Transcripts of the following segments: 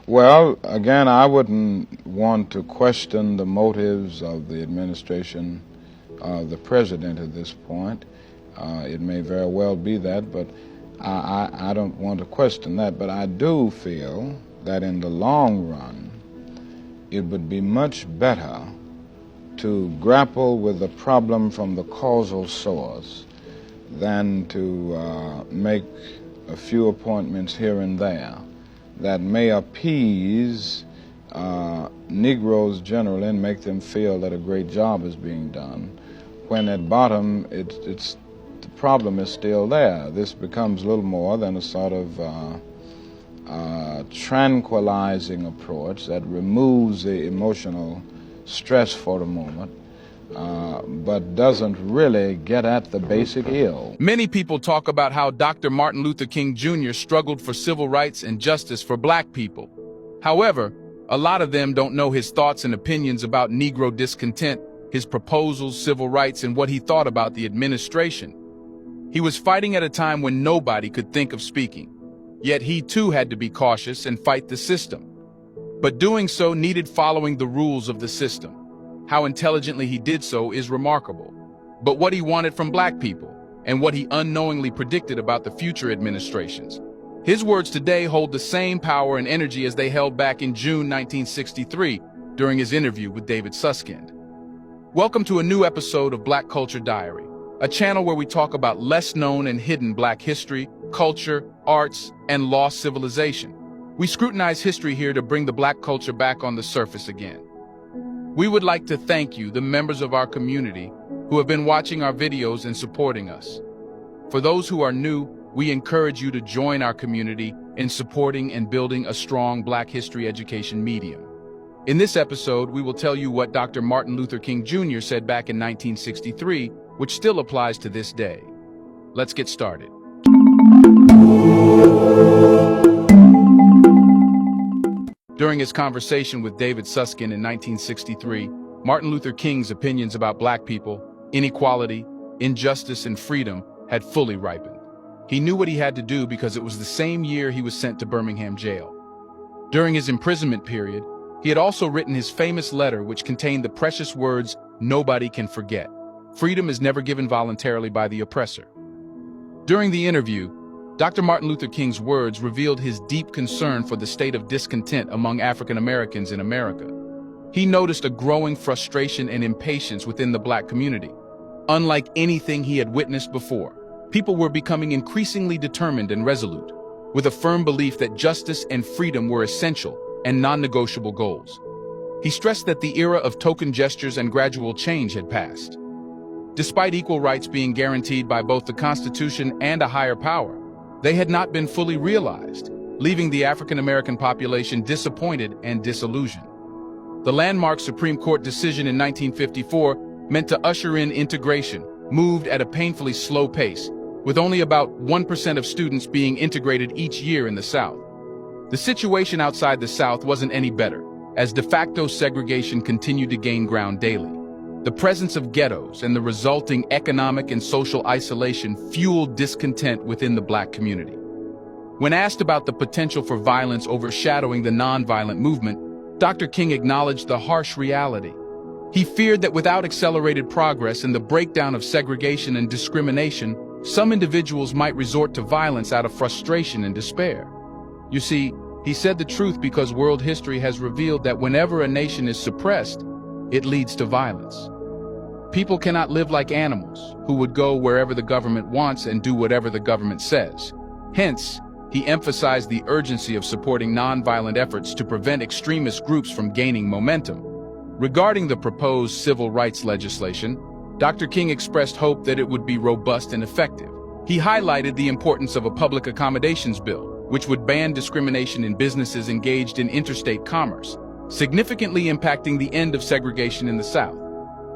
Well, again, I wouldn't want to question the motives of the administration, the president at this point. It may very well be that, but I don't want to question that. But I do feel that in the long run, it would be much better to grapple with the problem from the causal source than to make a few appointments here and there that may appease Negroes generally and make them feel that a great job is being done, when at bottom the problem is still there. This becomes little more than a sort of tranquilizing approach that removes the emotional stress for a moment, but doesn't really get at the basic ill. Many people talk about how Dr. Martin Luther King Jr. struggled for civil rights and justice for black people. However, a lot of them don't know his thoughts and opinions about Negro discontent, his proposals, civil rights, and what he thought about the administration. He was fighting at a time when nobody could think of speaking. Yet he too had to be cautious and fight the system. But doing so needed following the rules of the system. How intelligently he did so is remarkable. But what he wanted from black people, and what he unknowingly predicted about the future administrations. His words today hold the same power and energy as they held back in June 1963 during his interview with David Susskind. Welcome to a new episode of Black Culture Diary, a channel where we talk about less known and hidden black history, culture, arts, and lost civilization. We scrutinize history here to bring the black culture back on the surface again. We would like to thank you, the members of our community, who have been watching our videos and supporting us. For those who are new, we encourage you to join our community in supporting and building a strong black history education medium. In this episode, we will tell you what Dr. Martin Luther King Jr. said back in 1963, which still applies to this day. Let's get started. During his conversation with David Susskind in 1963, Martin Luther King's opinions about black people, inequality, injustice, and freedom had fully ripened. He knew what he had to do because it was the same year he was sent to Birmingham jail. During his imprisonment period, he had also written his famous letter which contained the precious words, "Nobody can forget. Freedom is never given voluntarily by the oppressor." During the interview, Dr. Martin Luther King's words revealed his deep concern for the state of discontent among African Americans in America. He noticed a growing frustration and impatience within the black community. Unlike anything he had witnessed before, people were becoming increasingly determined and resolute, with a firm belief that justice and freedom were essential and non-negotiable goals. He stressed that the era of token gestures and gradual change had passed. Despite equal rights being guaranteed by both the Constitution and a higher power, they had not been fully realized, leaving the African American population disappointed and disillusioned. The landmark Supreme Court decision in 1954 meant to usher in integration, moved at a painfully slow pace, with only about 1% of students being integrated each year in the South. The situation outside the South wasn't any better, as de facto segregation continued to gain ground daily. The presence of ghettos and the resulting economic and social isolation fueled discontent within the black community. When asked about the potential for violence overshadowing the nonviolent movement, Dr. King acknowledged the harsh reality. He feared that without accelerated progress and the breakdown of segregation and discrimination, some individuals might resort to violence out of frustration and despair. You see, he said the truth because world history has revealed that whenever a nation is suppressed, it leads to violence. People cannot live like animals, who would go wherever the government wants and do whatever the government says. Hence, he emphasized the urgency of supporting nonviolent efforts to prevent extremist groups from gaining momentum. Regarding the proposed civil rights legislation, Dr. King expressed hope that it would be robust and effective. He highlighted the importance of a public accommodations bill, which would ban discrimination in businesses engaged in interstate commerce, significantly impacting the end of segregation in the South.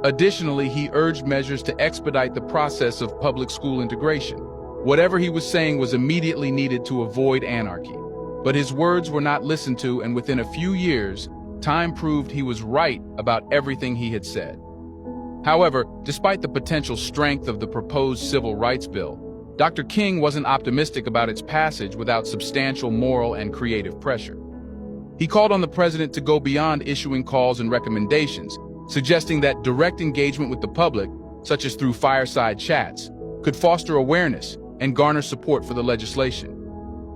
Additionally, he urged measures to expedite the process of public school integration. Whatever he was saying was immediately needed to avoid anarchy. But his words were not listened to, and within a few years, time proved he was right about everything he had said. However, despite the potential strength of the proposed civil rights bill, Dr. King wasn't optimistic about its passage without substantial moral and creative pressure. He called on the president to go beyond issuing calls and recommendations, suggesting that direct engagement with the public, such as through fireside chats, could foster awareness and garner support for the legislation.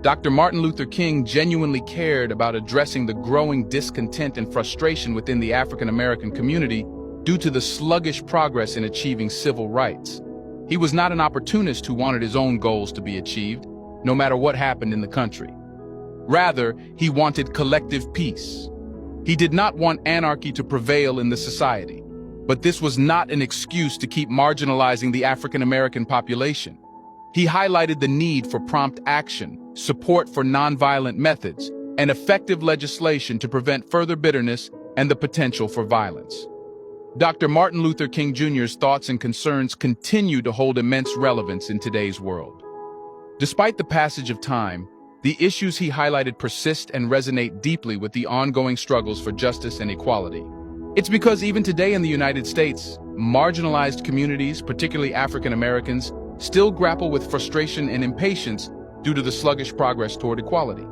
Dr. Martin Luther King genuinely cared about addressing the growing discontent and frustration within the African American community due to the sluggish progress in achieving civil rights. He was not an opportunist who wanted his own goals to be achieved, no matter what happened in the country. Rather, he wanted collective peace. He did not want anarchy to prevail in the society, but this was not an excuse to keep marginalizing the African American population. He highlighted the need for prompt action, support for nonviolent methods, and effective legislation to prevent further bitterness and the potential for violence. Dr. Martin Luther King Jr.'s thoughts and concerns continue to hold immense relevance in today's world. Despite the passage of time, the issues he highlighted persist and resonate deeply with the ongoing struggles for justice and equality. It's because even today in the United States, marginalized communities, particularly African Americans, still grapple with frustration and impatience due to the sluggish progress toward equality.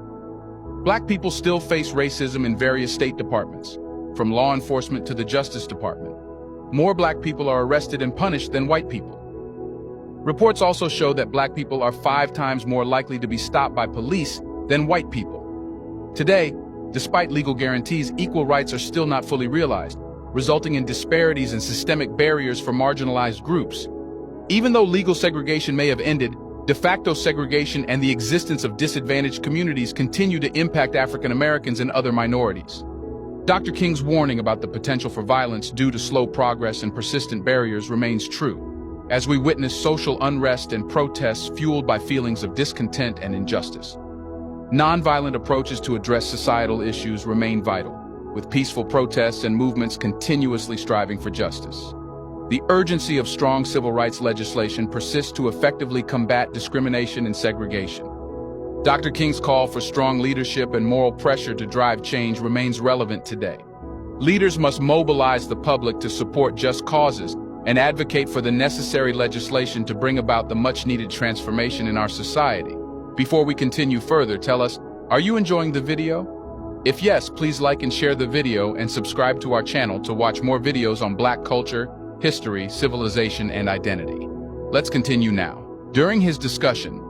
Black people still face racism in various state departments, from law enforcement to the Justice Department. More Black people are arrested and punished than white people. Reports also show that Black people are 5 times more likely to be stopped by police than white people. Today, despite legal guarantees, equal rights are still not fully realized, resulting in disparities and systemic barriers for marginalized groups. Even though legal segregation may have ended, de facto segregation and the existence of disadvantaged communities continue to impact African Americans and other minorities. Dr. King's warning about the potential for violence due to slow progress and persistent barriers remains true, as we witness social unrest and protests fueled by feelings of discontent and injustice. Nonviolent approaches to address societal issues remain vital, with peaceful protests and movements continuously striving for justice. The urgency of strong civil rights legislation persists to effectively combat discrimination and segregation. Dr. King's call for strong leadership and moral pressure to drive change remains relevant today. Leaders must mobilize the public to support just causes and advocate for the necessary legislation to bring about the much-needed transformation in our society. Before we continue further, tell us, are you enjoying the video? If yes, please like and share the video and subscribe to our channel to watch more videos on Black culture, history, civilization, and identity. Let's continue now. During his discussion,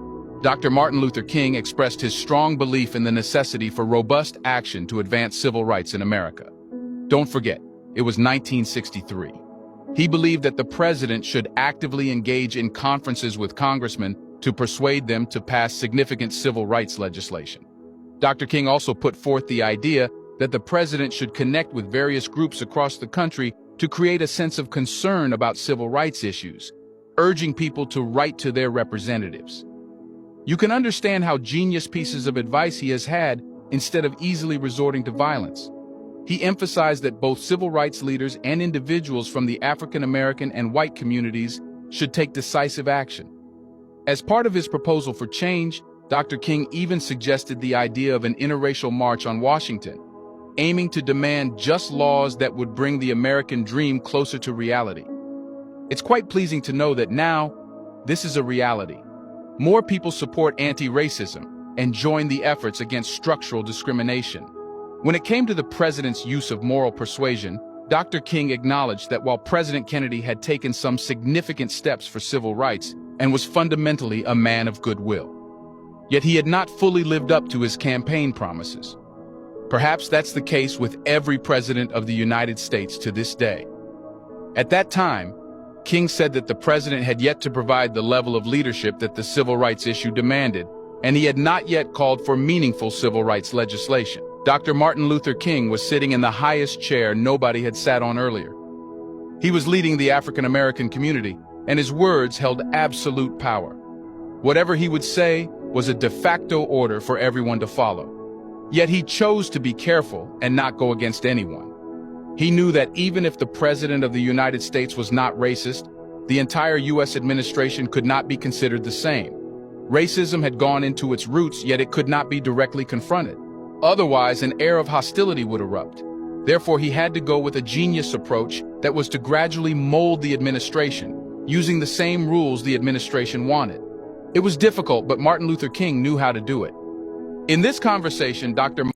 Dr. Martin Luther King expressed his strong belief in the necessity for robust action to advance civil rights in America. Don't forget, it was 1963. He believed that the president should actively engage in conferences with congressmen to persuade them to pass significant civil rights legislation. Dr. King also put forth the idea that the president should connect with various groups across the country to create a sense of concern about civil rights issues, urging people to write to their representatives. You can understand how genius pieces of advice he has had instead of easily resorting to violence. He emphasized that both civil rights leaders and individuals from the African American and white communities should take decisive action. As part of his proposal for change, Dr. King even suggested the idea of an interracial march on Washington, aiming to demand just laws that would bring the American dream closer to reality. It's quite pleasing to know that now, this is a reality. More people support anti-racism and join the efforts against structural discrimination. When it came to the president's use of moral persuasion, Dr. King acknowledged that while President Kennedy had taken some significant steps for civil rights and was fundamentally a man of goodwill, yet he had not fully lived up to his campaign promises. Perhaps that's the case with every president of the United States to this day. At that time, King said that the president had yet to provide the level of leadership that the civil rights issue demanded, and he had not yet called for meaningful civil rights legislation. Dr. Martin Luther King was sitting in the highest chair nobody had sat on earlier. He was leading the African American community, and his words held absolute power. Whatever he would say was a de facto order for everyone to follow. Yet he chose to be careful and not go against anyone. He knew that even if the President of the United States was not racist, the entire U.S. administration could not be considered the same. Racism had gone into its roots, yet it could not be directly confronted. Otherwise, an air of hostility would erupt. Therefore, he had to go with a genius approach that was to gradually mold the administration, using the same rules the administration wanted. It was difficult, but Martin Luther King knew how to do it. In this conversation, Dr.